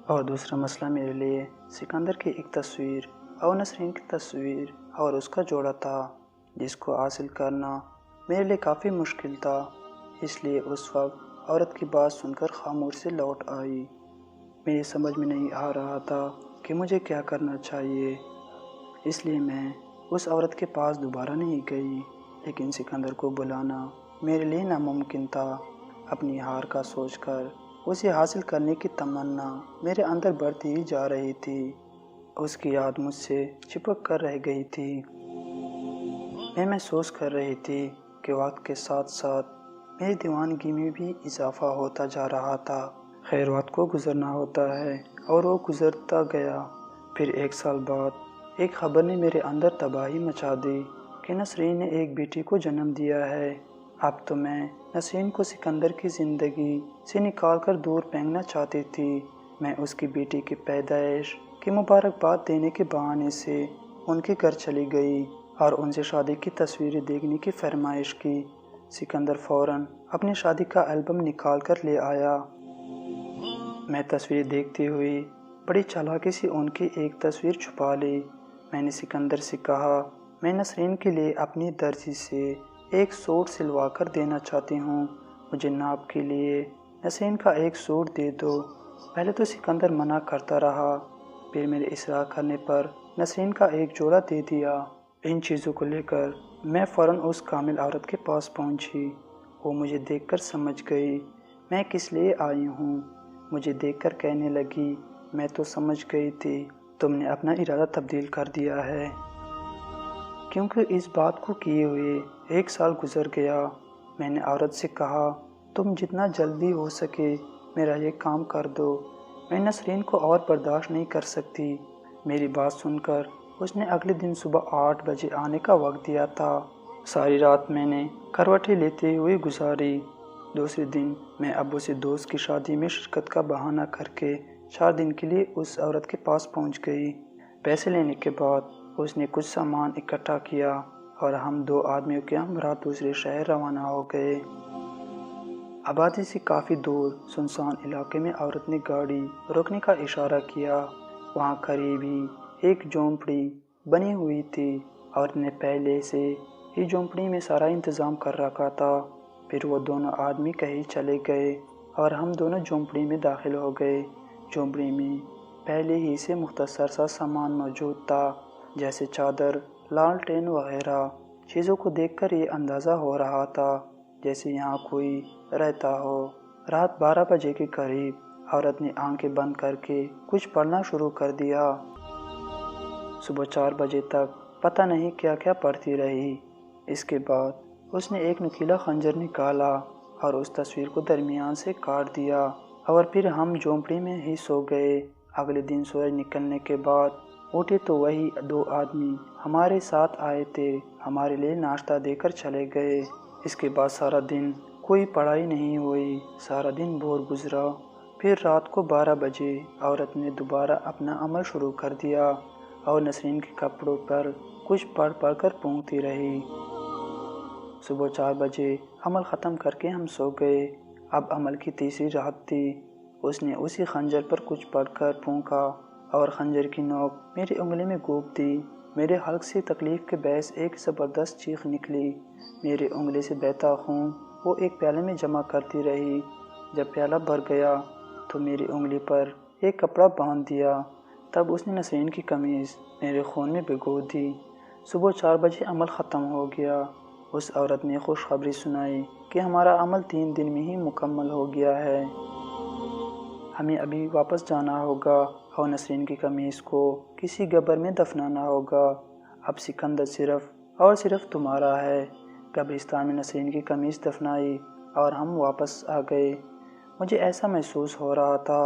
اور دوسرا مسئلہ میرے لیے سکندر کی ایک تصویر اور نسرین کی تصویر اور اس کا جوڑا تھا، جس کو حاصل کرنا میرے لیے کافی مشکل تھا۔ اس لیے اس وقت عورت کی بات سن کر خاموش سے لوٹ آئی۔ میری سمجھ میں نہیں آ رہا تھا کہ مجھے کیا کرنا چاہیے، اس لیے میں اس عورت کے پاس دوبارہ نہیں گئی، لیکن سکندر کو بلانا میرے لیے ناممکن تھا۔ اپنی ہار کا سوچ کر اسے حاصل کرنے کی تمنا میرے اندر بڑھتی ہی جا رہی تھی۔ اس کی یاد مجھ سے چپک کر رہ گئی تھی۔ میں محسوس کر رہی تھی کہ وقت کے ساتھ ساتھ میری دیوانگی میں بھی اضافہ ہوتا جا رہا تھا۔ خیر، وقت کو گزرنا ہوتا ہے اور وہ گزرتا گیا۔ پھر 1 سال بعد ایک خبر نے میرے اندر تباہی مچا دی کہ نسرین نے ایک بیٹی کو جنم دیا ہے۔ اب تو میں نسرین کو سکندر کی زندگی سے نکال کر دور پھینکنا چاہتی تھی۔ میں اس کی بیٹی کی پیدائش کی مبارکباد دینے کے بہانے سے ان کے گھر چلی گئی اور ان سے شادی کی تصویریں دیکھنے کی فرمائش کی۔ سکندر فوراً اپنی شادی کا البم نکال کر لے آیا۔ میں تصویر دیکھتی ہوئی بڑی چالاکی سے ان کی ایک تصویر چھپا لی۔ میں نے سکندر سے کہا، میں نسرین کے لیے اپنی درزی سے ایک سوٹ سلوا کر دینا چاہتی ہوں، مجھے ناپ کے لیے نسرین کا ایک سوٹ دے دو۔ پہلے تو سکندر منع کرتا رہا، پھر میرے اصرار کرنے پر نسرین کا ایک جوڑا دے دیا۔ ان چیزوں کو لے کر میں فوراً اس کامل عورت کے پاس پہنچی۔ وہ مجھے دیکھ کر سمجھ گئی میں کس لیے آئی ہوں۔ مجھے دیکھ کر کہنے لگی، میں تو سمجھ گئی تھی تم نے اپنا ارادہ تبدیل کر دیا ہے، کیونکہ اس بات کو کیے ہوئے 1 سال گزر گیا۔ میں نے عورت سے کہا، تم جتنا جلدی ہو سکے میرا یہ کام کر دو، میں نسرین کو اور برداشت نہیں کر سکتی۔ میری بات سن کر اس نے اگلے دن صبح 8 بجے آنے کا وقت دیا تھا۔ ساری رات میں نے کروٹیں لیتے ہوئے گزاری۔ دوسرے دن میں ابو سے دوست کی شادی میں شرکت کا بہانہ کر کے 4 دن کے لیے اس عورت کے پاس پہنچ گئی۔ پیسے لینے کے بعد اس نے کچھ سامان اکٹھا کیا اور ہم 2 آدمیوں کے ہمراہ دوسرے شہر روانہ ہو گئے۔ آبادی سے کافی دور سنسان علاقے میں عورت نے گاڑی روکنے کا اشارہ کیا۔ وہاں قریب ہی ایک جھونپڑی بنی ہوئی تھی۔ عورت نے پہلے سے ہی جھونپڑی میں سارا انتظام کر رکھا تھا۔ پھر وہ دونوں آدمی کہیں چلے گئے اور ہم دونوں جھونپڑی میں داخل ہو گئے۔ جھونپڑی میں پہلے ہی سے مختصر سا سامان موجود تھا، جیسے چادر، لالٹین وغیرہ۔ چیزوں کو دیکھ کر یہ اندازہ ہو رہا تھا جیسے یہاں کوئی رہتا ہو۔ رات 12 بجے کے قریب عورت نے آنکھیں بند کر کے کچھ پڑھنا شروع کر دیا۔ صبح 4 بجے تک پتہ نہیں کیا کیا پڑھتی رہی۔ اس کے بعد اس نے ایک نکیلا خنجر نکالا اور اس تصویر کو درمیان سے کاٹ دیا اور پھر ہم جھونپڑی میں ہی سو گئے۔ اگلے دن سورج نکلنے کے بعد اٹھے تو وہی 2 آدمی ہمارے ساتھ آئے تھے، ہمارے لیے ناشتہ دے کر چلے گئے۔ اس کے بعد سارا دن کوئی پڑھائی نہیں ہوئی، سارا دن بور گزرا۔ پھر رات کو 12 بجے عورت نے دوبارہ اپنا عمل شروع کر دیا اور نسرین کے کپڑوں پر کچھ پڑھ پڑھ کر پھونکتی رہی۔ صبح 4 بجے عمل ختم کر کے ہم سو گئے۔ اب عمل کی تیسری رات تھی۔ اس نے اسی خنجر پر کچھ پڑھ کر پھونکا اور خنجر کی نوک میری انگلی میں گھونپ دی۔ میرے حلق سے تکلیف کے باعث ایک زبردست چیخ نکلی۔ میری انگلی سے بہتا خون وہ ایک پیالے میں جمع کرتی رہی۔ جب پیالہ بھر گیا تو میری انگلی پر ایک کپڑا باندھ دیا۔ تب اس نے نسرین کی قمیض میرے خون میں بھگو دی۔ صبح 4 بجے عمل ختم ہو گیا۔ اس عورت نے خوشخبری سنائی کہ ہمارا عمل 3 دن میں ہی مکمل ہو گیا ہے، ہمیں ابھی واپس جانا ہوگا اور نسرین کی قمیض کو کسی قبر میں دفنانا ہوگا۔ اب سکندر صرف اور صرف تمہارا ہے۔ قبرستان میں نسرین کی قمیض دفنائی اور ہم واپس آ گئے۔ مجھے ایسا محسوس ہو رہا تھا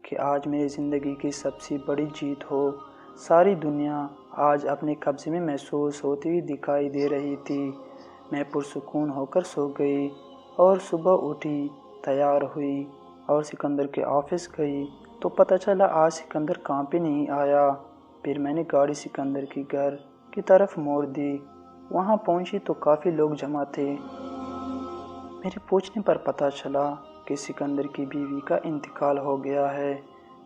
کہ آج میری زندگی کی سب سے بڑی جیت ہو۔ ساری دنیا آج اپنے قبضے میں محسوس ہوتی ہوئی دکھائی دے رہی تھی۔ میں پرسکون ہو کر سو گئی اور صبح اٹھی، تیار ہوئی اور سکندر کے آفس گئی تو پتہ چلا آج سکندر کام پہ نہیں آیا۔ پھر میں نے گاڑی سکندر کی گھر کی طرف موڑ دی۔ وہاں پہنچی تو کافی لوگ جمع تھے۔ میرے پوچھنے پر پتہ چلا کہ سکندر کی بیوی کا انتقال ہو گیا ہے۔